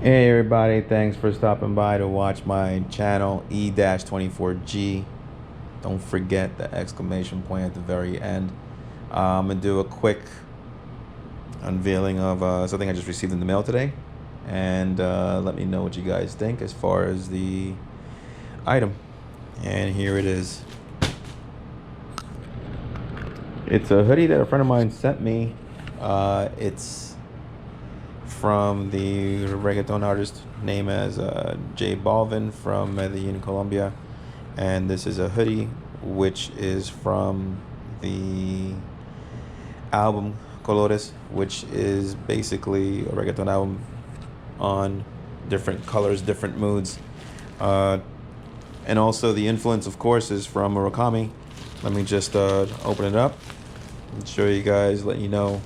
Hey everybody, thanks for stopping by to watch my channel E-24G. Don't forget the exclamation point at the very end. I'm gonna do a quick unveiling of something I just received in the mail today, and let me know what you guys think as far as the item. And here it is. It's a hoodie that a friend of mine sent me. It's from the reggaeton artist named as Balvin from Medellin Colombia, and this is a hoodie which is from the album Colores, which is basically a reggaeton album on different colors, different moods, and also the influence, of course, is from Murakami. Let me just open it up and show you guys, let you know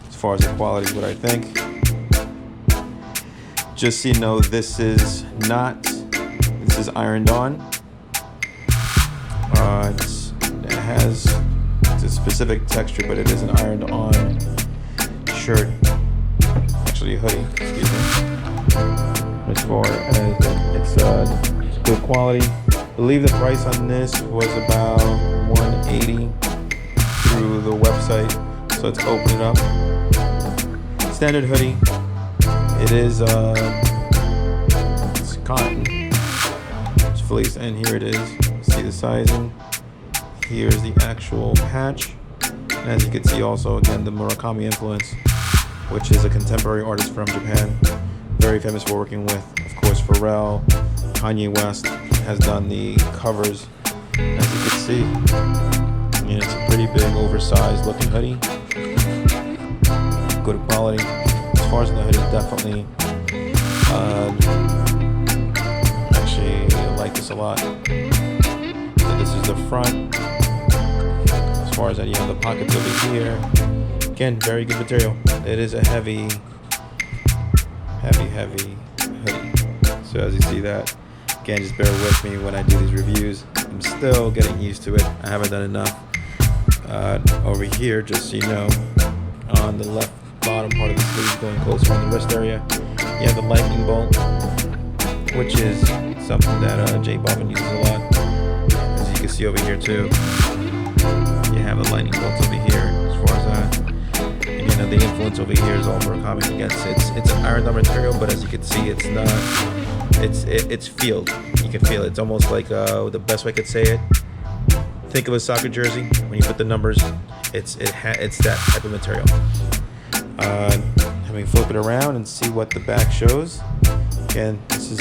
as far as the quality what I think. Just so you know, this is ironed on. It has a specific texture, but it is an ironed on shirt. Actually a hoodie, excuse me. As far as it's good quality. I believe the price on this was about $180 through the website. So let's open it up. Standard hoodie. It is it's cotton, it's fleece, and here it is. See the sizing. Here's the actual patch, and as you can see, also again the Murakami influence, which is a contemporary artist from Japan, very famous for working with, of course, Pharrell. Kanye West has done the covers, as you can see. I mean, it's a pretty big, oversized looking hoodie. Good quality. As far as the hoodie, definitely actually I like this a lot. So this is the front. As far as that, you have the pockets over here. Again, very good material. It is a heavy hoodie. So as you see that, again, just bear with me when I do these reviews. I'm still getting used to it. I haven't done enough. Over here, just so you know, on the left bottom part of the sleeve, going closer on the wrist area, you have the lightning bolt, which is something that J Balvin uses a lot. As you can see over here too, you have the lightning bolts over here. As far as that, and you know the influence over here is all Murakami. Again, it's an ironed on material, but as you can see, it's not. It's feel. You can feel it. It's almost like the best way I could say it. Think of a soccer jersey. When you put the numbers, it's that type of material. Let me flip it around and see what the back shows. Again, this is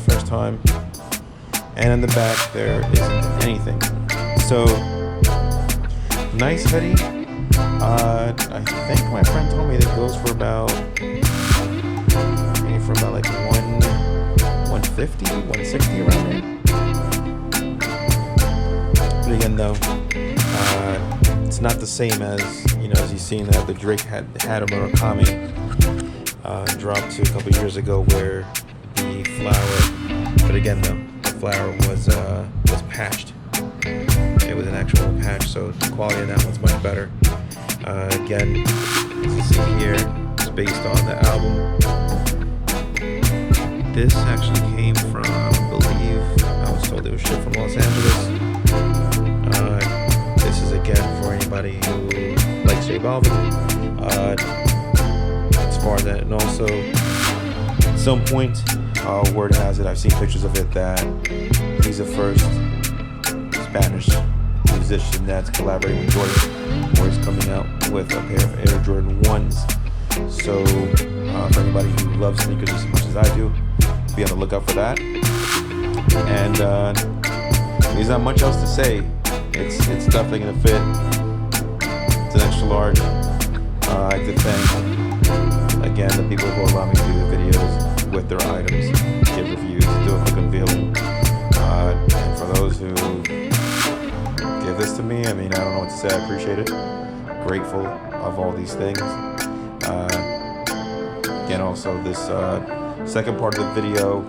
first time, and in the back there isn't anything. So nice hoodie. I think my friend told me that goes for about like 150, 160 around there. But again, though, it's not the same as, you know, as you've seen that the Drake had a Murakami drop to a couple years ago, where the flower, but again though, the flower was patched. It was an actual patch, so the quality of that one's much better. Again, as you see here, it's based on the album. This actually came from, I believe, I was told it was shipped from Los Angeles. This is again for anybody who likes J Balvin. As far as that, and also at some point, word has it, I've seen pictures of it, that he's the first Spanish musician that's collaborating with Jordan, or he's coming out with a pair of Air Jordan 1s. So for anybody who loves sneakers as much as I do, be on the lookout for that. And there's not much else to say. It's definitely gonna fit. It's an extra large. I like to thank again the people who allow me to do the videos with their items, give reviews, do a quick unveiling. And for those who give this to me, I mean, I don't know what to say. I appreciate it. Grateful of all these things. Again, also this second part of the video,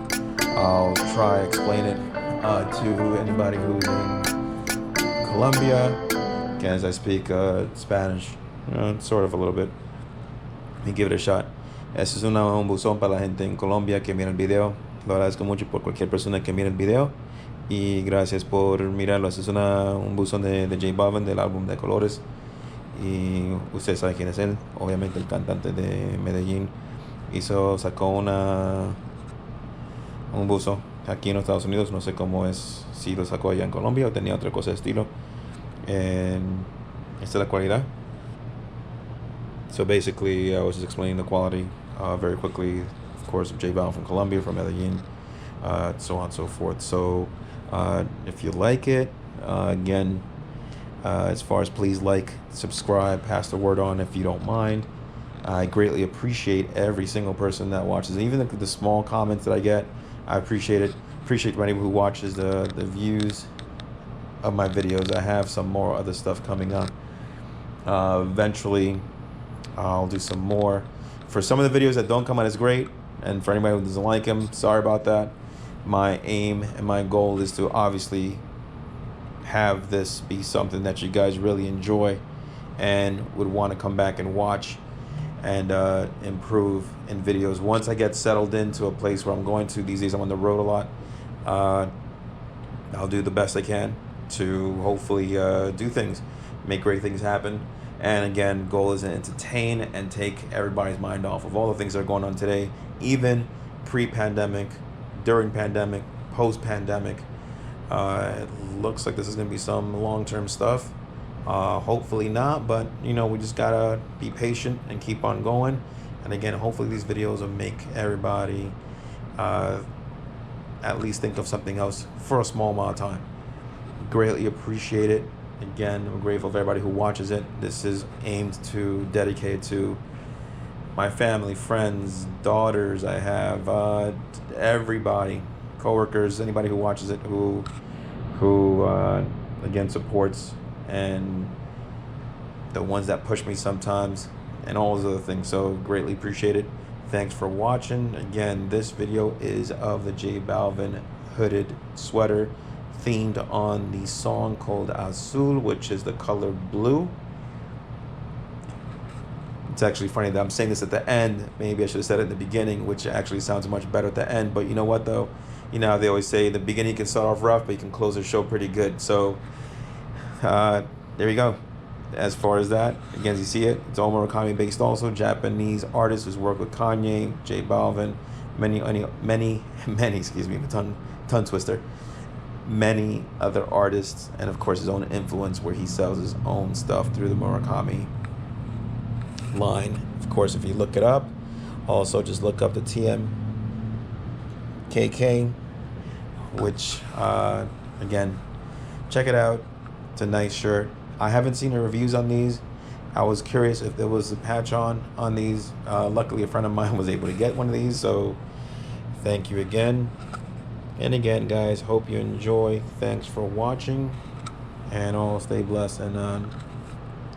I'll try explain it to anybody who's in Colombia. Again, as I speak Spanish, sort of a little bit. Let me give it a shot. Este es un buzón para la gente en Colombia que mira el video. Lo agradezco mucho por cualquier persona que mire el video. Y gracias por mirarlo. Este es un buzón de J Balvin del álbum de Colores. Y usted sabe quién es él. Obviamente el cantante de Medellín. Sacó un buzo aquí en los Estados Unidos. No sé cómo es, si lo sacó allá en Colombia o tenía otra cosa de estilo. Esta es la cualidad. So basically, I was just explaining the quality very quickly, of course, of J Balvin from Colombia, from Medellin, so on and so forth. So if you like it, again, as far as please like, subscribe, pass the word on if you don't mind. I greatly appreciate every single person that watches, even the small comments that I get. I appreciate it. Appreciate anybody who watches the views of my videos. I have some more other stuff coming up. Eventually, I'll do some more. For some of the videos that don't come out as great, and for anybody who doesn't like them, sorry about that. My aim and my goal is to obviously have this be something that you guys really enjoy and would want to come back and watch and improve in videos. Once I get settled into a place where I'm going to, these days I'm on the road a lot, I'll do the best I can to hopefully do things, make great things happen. And again, goal is to entertain and take everybody's mind off of all the things that are going on today, even pre-pandemic, during pandemic, post-pandemic. It looks like this is going to be some long-term stuff. Hopefully not, but you know, we just gotta be patient and keep on going. And again, hopefully these videos will make everybody at least think of something else for a small amount of time. Greatly appreciate it. Again, I'm grateful for everybody who watches it. This is aimed to dedicate to my family, friends, daughters. I have everybody, coworkers, anybody who watches it who again supports, and the ones that push me sometimes, and all those other things. So greatly appreciate it. Thanks for watching. Again, this video is of the J Balvin hooded sweater, themed on the song called AZUL, which is the color blue. It's actually funny that I'm saying this at the end. Maybe I should have said it at the beginning, which actually sounds much better at the end. But you know what, though? You know how they always say, the beginning you can start off rough, but you can close the show pretty good. So there you go. As far as that, again, as you see it, it's all Murakami based also. Japanese artist who's worked with Kanye, J Balvin, many, excuse me, tongue twister. Many other artists, and of course his own influence where he sells his own stuff through the Murakami line. Of course, if you look it up, also just look up the TMKK, which again, check it out. It's a nice shirt. I haven't seen the reviews on these. I was curious if there was a patch on these. Luckily a friend of mine was able to get one of these, so thank you again. And again, guys, hope you enjoy. Thanks for watching, and all stay blessed, and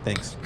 thanks.